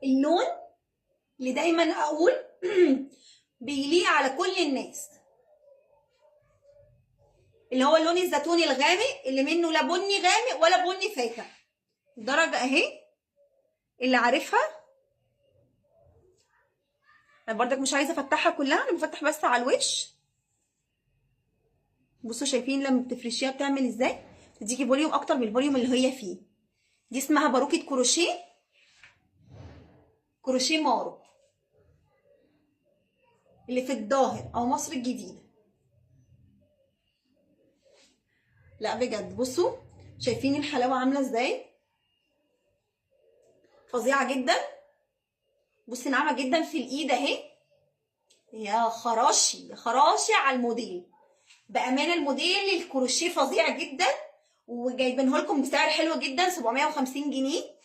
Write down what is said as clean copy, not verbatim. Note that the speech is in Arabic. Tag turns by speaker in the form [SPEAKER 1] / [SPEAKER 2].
[SPEAKER 1] اللون اللي دايما اقول بيليق على كل الناس، اللي هو اللون الزيتوني الغامق اللي منه لا بني غامق ولا بني فاتح. الدرجه اهي اللي عارفها. انا برضك مش عايزه افتحها كلها، انا بفتح بس على الوش. بصوا شايفين لما بتفرشيها بتعمل ازاي؟ تديكي فوليوم اكتر من الفوليوم اللي هي فيه. دي اسمها باروكه كروشيه، كروشيه مارو اللي في الظاهر او مصر الجديده. لا بجد بصوا شايفين الحلاوه عامله ازاي؟ فظيعه جدا. بصي ناعمه جدا في الايد اهي. يا خراشي يا خراشي على الموديل. بامانه الموديل الكروشيه فظيع جدا، وجايبينه لكم بسعر حلو جدا 750 جنيه.